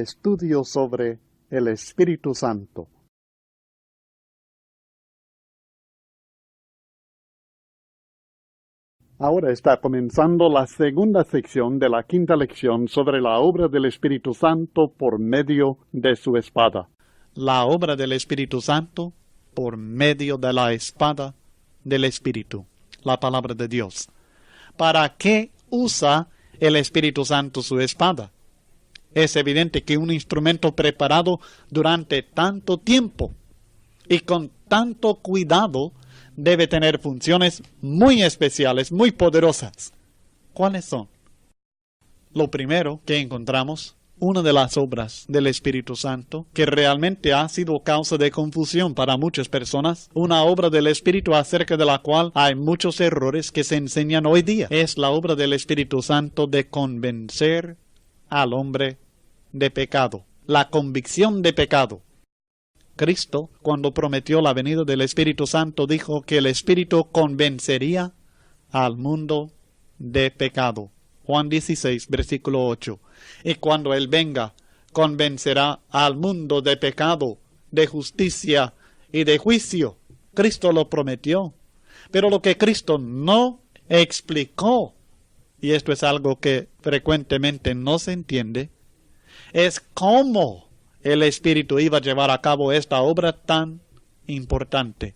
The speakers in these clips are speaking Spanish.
Estudio sobre el Espíritu Santo. Ahora está comenzando la segunda sección de la quinta lección sobre la obra del Espíritu Santo por medio de su espada. La obra del Espíritu Santo por medio de la espada del Espíritu, la palabra de Dios. ¿Para qué usa el Espíritu Santo su espada? Es evidente que un instrumento preparado durante tanto tiempo y con tanto cuidado debe tener funciones muy especiales, muy poderosas. ¿Cuáles son? Lo primero que encontramos, una de las obras del Espíritu Santo, que realmente ha sido causa de confusión para muchas personas, una obra del Espíritu acerca de la cual hay muchos errores que se enseñan hoy día, es la obra del Espíritu Santo de convencer al hombre de pecado, la convicción de pecado. Cristo, cuando prometió la venida del Espíritu Santo, dijo que el Espíritu convencería al mundo de pecado. Juan 16, versículo 8. Y cuando Él venga, convencerá al mundo de pecado, de justicia y de juicio. Cristo lo prometió. Pero lo que Cristo no explicó, y esto es algo que frecuentemente no se entiende, es cómo el Espíritu iba a llevar a cabo esta obra tan importante.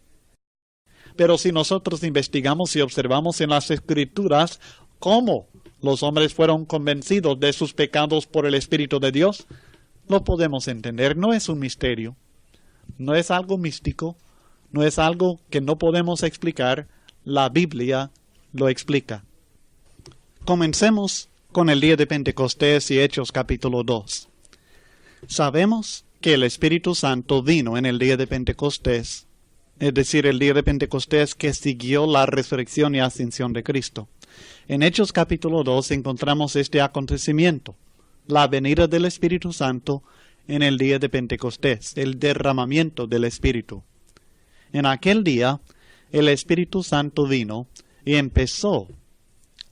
Pero si nosotros investigamos y observamos en las Escrituras cómo los hombres fueron convencidos de sus pecados por el Espíritu de Dios, lo podemos entender. No es un misterio, no es algo místico, no es algo que no podemos explicar. La Biblia lo explica. Comencemos con el día de Pentecostés y Hechos capítulo 2. Sabemos que el Espíritu Santo vino en el día de Pentecostés, es decir, el día de Pentecostés que siguió la resurrección y ascensión de Cristo. En Hechos capítulo 2 encontramos este acontecimiento, la venida del Espíritu Santo en el día de Pentecostés, el derramamiento del Espíritu. En aquel día, el Espíritu Santo vino y empezó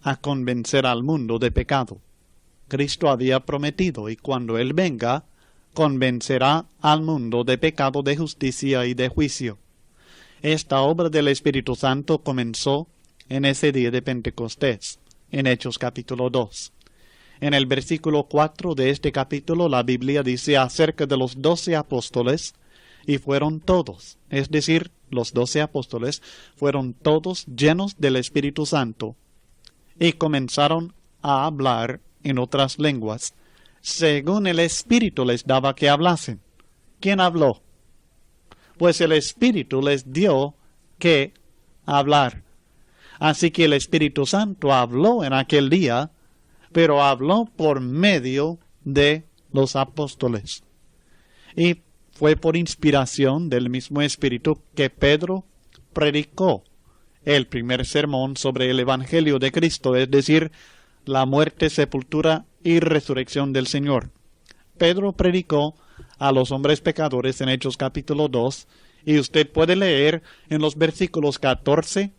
a convencer al mundo de pecado. Cristo había prometido, y cuando Él venga, convencerá al mundo de pecado, de justicia y de juicio. Esta obra del Espíritu Santo comenzó en ese día de Pentecostés, en Hechos capítulo 2. En el versículo 4 de este capítulo, la Biblia dice acerca de los 12 apóstoles, y fueron todos, es decir, los 12 apóstoles, fueron todos llenos del Espíritu Santo, y comenzaron a hablar en otras lenguas, según el Espíritu les daba que hablasen. ¿Quién habló? Pues el Espíritu les dio que hablar. Así que el Espíritu Santo habló en aquel día, pero habló por medio de los apóstoles. Y fue por inspiración del mismo Espíritu que Pedro predicó el primer sermón sobre el Evangelio de Cristo, es decir, la muerte, sepultura y resurrección del Señor. Pedro predicó a los hombres pecadores en Hechos capítulo 2, y usted puede leer en los versículos 14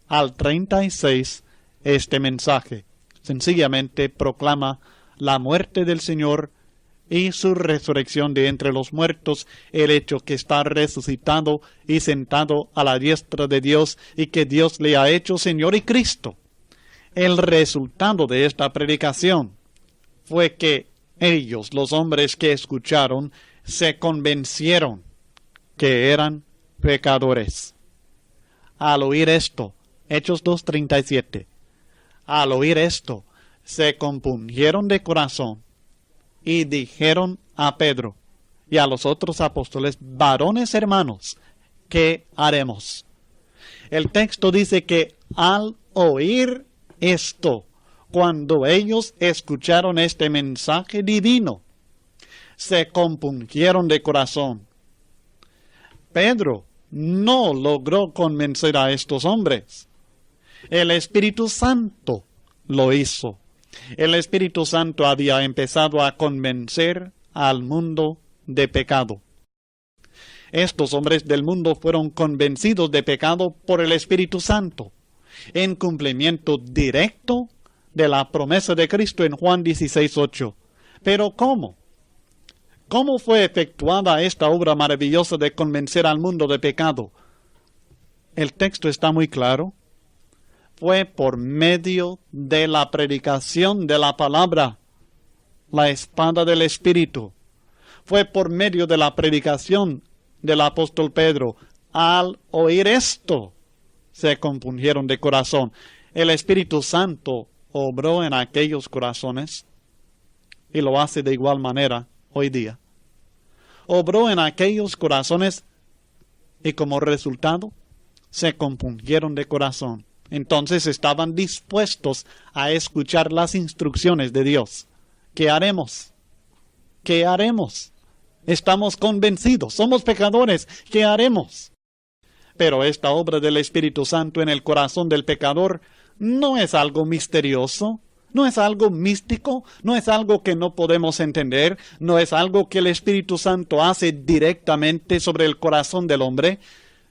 al 36 este mensaje. Sencillamente proclama la muerte del Señor y su resurrección de entre los muertos, el hecho que está resucitado y sentado a la diestra de Dios y que Dios le ha hecho Señor y Cristo. El resultado de esta predicación fue que ellos, los hombres que escucharon, se convencieron que eran pecadores. Al oír esto, Hechos 2:37, al oír esto, se compungieron de corazón y dijeron a Pedro y a los otros apóstoles: varones hermanos, ¿qué haremos? El texto dice que al oír esto, cuando ellos escucharon este mensaje divino, se compungieron de corazón. Pedro no logró convencer a estos hombres. El Espíritu Santo lo hizo. El Espíritu Santo había empezado a convencer al mundo de pecado. Estos hombres del mundo fueron convencidos de pecado por el Espíritu Santo, en cumplimiento directo de la promesa de Cristo en Juan 16:8. ¿Pero cómo? ¿Cómo fue efectuada esta obra maravillosa de convencer al mundo de pecado? El texto está muy claro. Fue por medio de la predicación de la palabra, la espada del Espíritu. Fue por medio de la predicación del apóstol Pedro. Al oír esto, se compungieron de corazón. El Espíritu Santo obró en aquellos corazones y lo hace de igual manera hoy día. Obró en aquellos corazones y como resultado se compungieron de corazón. Entonces estaban dispuestos a escuchar las instrucciones de Dios. ¿Qué haremos? ¿Qué haremos? Estamos convencidos, somos pecadores. ¿Qué haremos? Pero esta obra del Espíritu Santo en el corazón del pecador no es algo misterioso, no es algo místico, no es algo que no podemos entender, no es algo que el Espíritu Santo hace directamente sobre el corazón del hombre,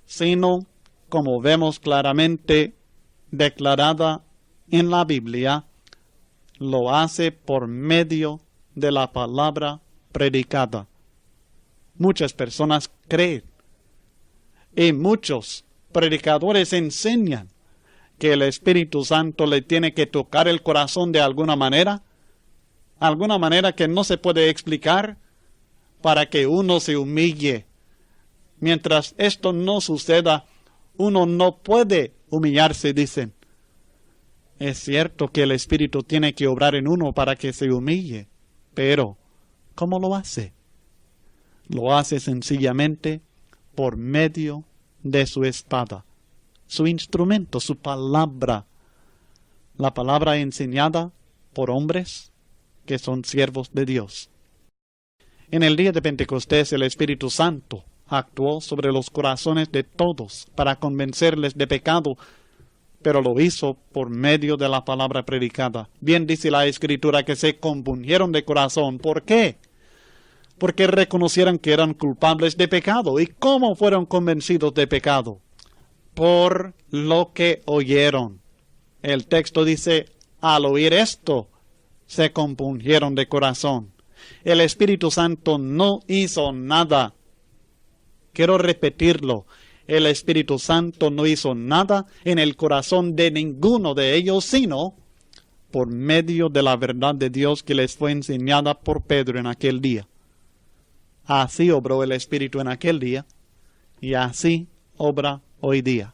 sino, como vemos claramente declarada en la Biblia, lo hace por medio de la palabra predicada. Muchas personas creen y muchos predicadores enseñan que el Espíritu Santo le tiene que tocar el corazón de alguna manera que no se puede explicar, para que uno se humille. Mientras esto no suceda, uno no puede humillarse, dicen. Es cierto que el Espíritu tiene que obrar en uno para que se humille, pero ¿cómo lo hace? Lo hace sencillamente por medio de su espada, su instrumento, su palabra, la palabra enseñada por hombres que son siervos de Dios. En el día de Pentecostés el Espíritu Santo actuó sobre los corazones de todos para convencerles de pecado, pero lo hizo por medio de la palabra predicada. Bien dice la Escritura que se compungieron de corazón. ¿Por qué? Porque reconocieran que eran culpables de pecado. ¿Y cómo fueron convencidos de pecado? Por lo que oyeron. El texto dice, al oír esto, se compungieron de corazón. El Espíritu Santo no hizo nada. Quiero repetirlo. El Espíritu Santo no hizo nada en el corazón de ninguno de ellos, sino por medio de la verdad de Dios que les fue enseñada por Pedro en aquel día. Así obró el Espíritu en aquel día, y así obra hoy día.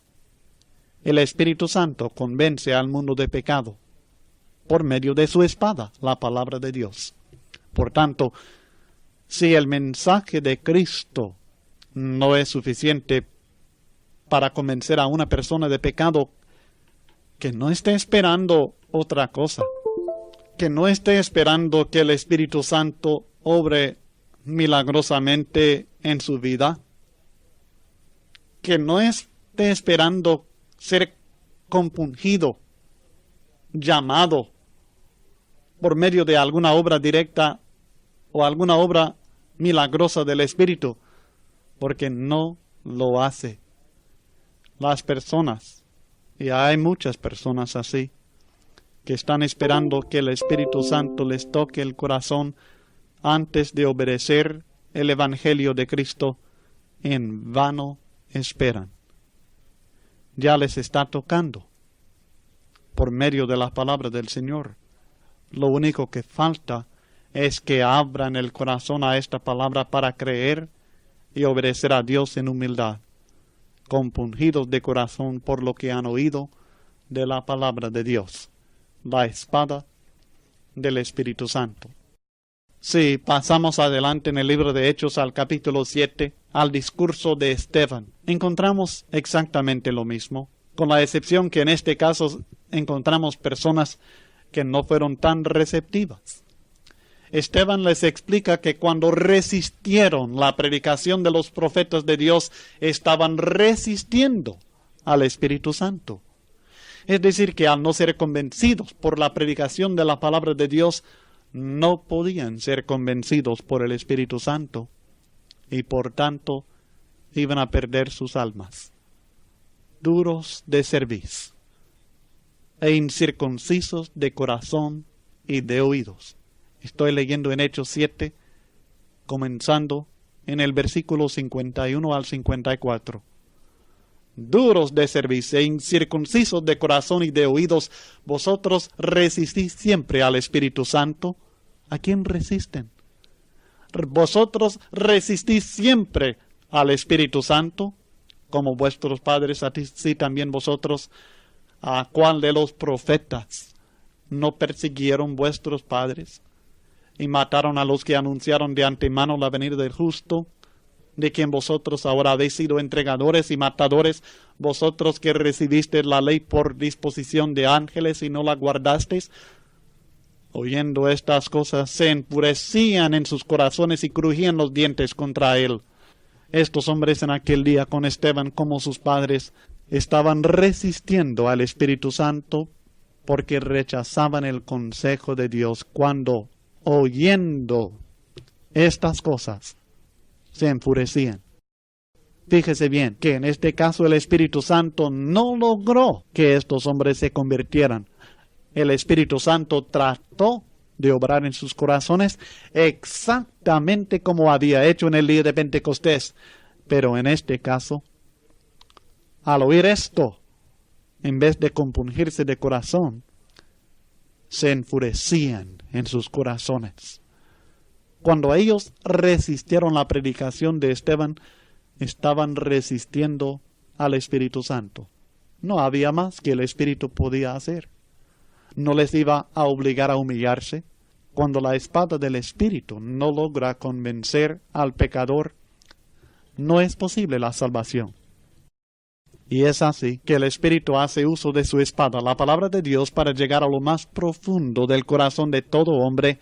El Espíritu Santo convence al mundo de pecado por medio de su espada, la palabra de Dios. Por tanto, si el mensaje de Cristo no es suficiente para convencer a una persona de pecado, que no esté esperando otra cosa, que no esté esperando que el Espíritu Santo obre milagrosamente en su vida, que no esté esperando ser compungido, llamado por medio de alguna obra directa o alguna obra milagrosa del Espíritu, porque no lo hace. Las personas, y hay muchas personas así, que están esperando que el Espíritu Santo les toque el corazón antes de obedecer el Evangelio de Cristo, en vano esperan. Ya les está tocando por medio de la palabra del Señor. Lo único que falta es que abran el corazón a esta palabra para creer y obedecer a Dios en humildad, compungidos de corazón por lo que han oído de la palabra de Dios, la espada del Espíritu Santo. Si pasamos adelante en el libro de Hechos al capítulo 7, al discurso de Esteban, encontramos exactamente lo mismo, con la excepción que en este caso encontramos personas que no fueron tan receptivas. Esteban les explica que cuando resistieron la predicación de los profetas de Dios, estaban resistiendo al Espíritu Santo. Es decir, que al no ser convencidos por la predicación de la palabra de Dios, no podían ser convencidos por el Espíritu Santo y por tanto iban a perder sus almas. Duros de cerviz e incircuncisos de corazón y de oídos. Estoy leyendo en Hechos 7, comenzando en el versículo 51 al 54. Duros de cerviz e incircuncisos de corazón y de oídos, vosotros resistís siempre al Espíritu Santo. ¿A quién resisten? Vosotros resistís siempre al Espíritu Santo, como vuestros padres, así también vosotros. ¿A cuál de los profetas no persiguieron vuestros padres y mataron a los que anunciaron de antemano la venida del justo, de quien vosotros ahora habéis sido entregadores y matadores, vosotros que recibisteis la ley por disposición de ángeles y no la guardasteis? Oyendo estas cosas, se enfurecían en sus corazones y crujían los dientes contra él. Estos hombres en aquel día con Esteban como sus padres estaban resistiendo al Espíritu Santo porque rechazaban el consejo de Dios cuando, oyendo estas cosas, se enfurecían. Fíjese bien que en este caso el Espíritu Santo no logró que estos hombres se convirtieran. El Espíritu Santo trató de obrar en sus corazones exactamente como había hecho en el día de Pentecostés. Pero en este caso, al oír esto, en vez de compungirse de corazón, se enfurecían en sus corazones. Cuando ellos resistieron la predicación de Esteban, estaban resistiendo al Espíritu Santo. No había más que el Espíritu podía hacer. No les iba a obligar a humillarse. Cuando la espada del Espíritu no logra convencer al pecador, no es posible la salvación. Y es así que el Espíritu hace uso de su espada, la palabra de Dios, para llegar a lo más profundo del corazón de todo hombre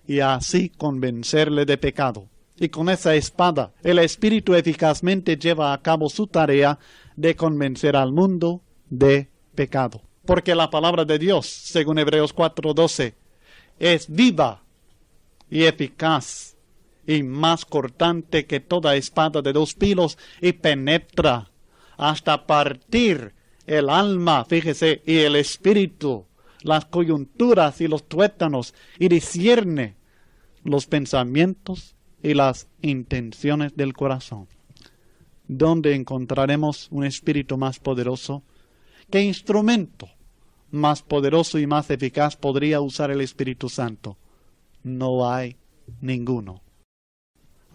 y así convencerle de pecado. Y con esa espada, el Espíritu eficazmente lleva a cabo su tarea de convencer al mundo de pecado. Porque la palabra de Dios, según Hebreos 4:12, es viva y eficaz y más cortante que toda espada de dos filos y penetra hasta partir el alma, fíjese, y el espíritu, las coyunturas y los tuétanos, y discierne los pensamientos y las intenciones del corazón. ¿Dónde encontraremos un espíritu más poderoso? ¿Qué instrumento más poderoso y más eficaz podría usar el Espíritu Santo? No hay ninguno.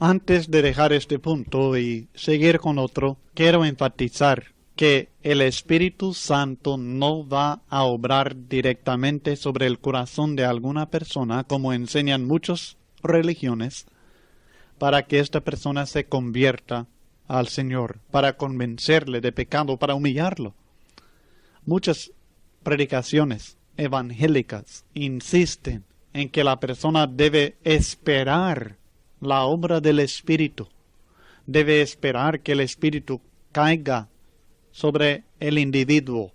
Antes de dejar este punto y seguir con otro, quiero enfatizar que el Espíritu Santo no va a obrar directamente sobre el corazón de alguna persona, como enseñan muchas religiones, para que esta persona se convierta al Señor, para convencerle de pecado, para humillarlo. Muchas predicaciones evangélicas insisten en que la persona debe esperar la obra del Espíritu, debe esperar que el Espíritu caiga sobre el individuo,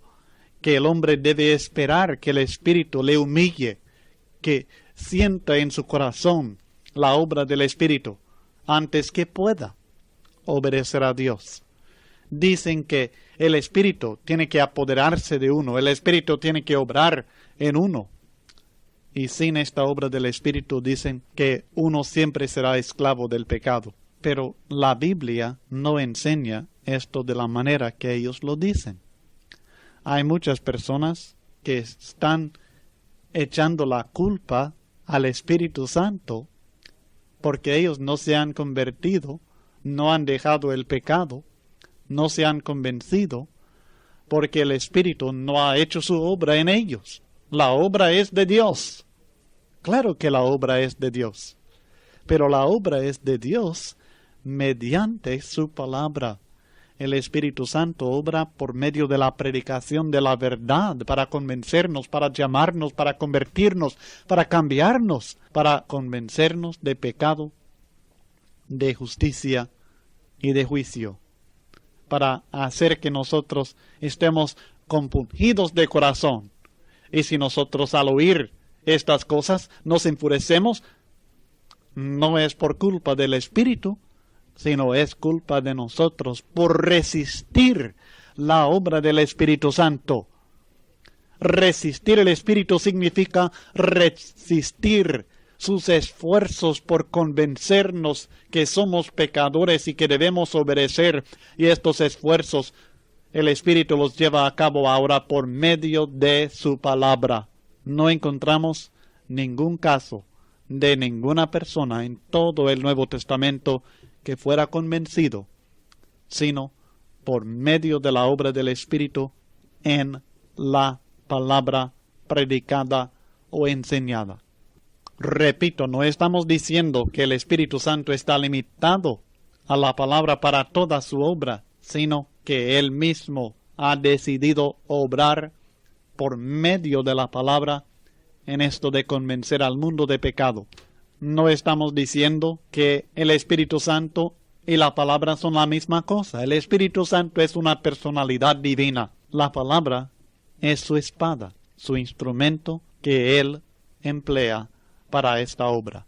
que el hombre debe esperar que el Espíritu le humille, que sienta en su corazón la obra del Espíritu, antes que pueda obedecer a Dios. Dicen que el Espíritu tiene que apoderarse de uno, el Espíritu tiene que obrar en uno. Y sin esta obra del Espíritu dicen que uno siempre será esclavo del pecado. Pero la Biblia no enseña esto de la manera que ellos lo dicen. Hay muchas personas que están echando la culpa al Espíritu Santo porque ellos no se han convertido, no han dejado el pecado, no se han convencido, porque el Espíritu no ha hecho su obra en ellos. La obra es de Dios. Claro que la obra es de Dios, pero la obra es de Dios mediante su palabra. El Espíritu Santo obra por medio de la predicación de la verdad para convencernos, para llamarnos, para convertirnos, para cambiarnos, para convencernos de pecado, de justicia y de juicio, para hacer que nosotros estemos compungidos de corazón. Y si nosotros al oír estas cosas nos enfurecemos, no es por culpa del Espíritu, sino es culpa de nosotros por resistir la obra del Espíritu Santo. Resistir el Espíritu significa resistir sus esfuerzos por convencernos que somos pecadores y que debemos obedecer, y estos esfuerzos el Espíritu los lleva a cabo ahora por medio de su palabra. No encontramos ningún caso de ninguna persona en todo el Nuevo Testamento que fuera convencido, sino por medio de la obra del Espíritu en la palabra predicada o enseñada. Repito, no estamos diciendo que el Espíritu Santo está limitado a la palabra para toda su obra, sino que Él mismo ha decidido obrar por medio de la palabra en esto de convencer al mundo de pecado. No estamos diciendo que el Espíritu Santo y la palabra son la misma cosa. El Espíritu Santo es una personalidad divina. La palabra es su espada, su instrumento que Él emplea para esta obra.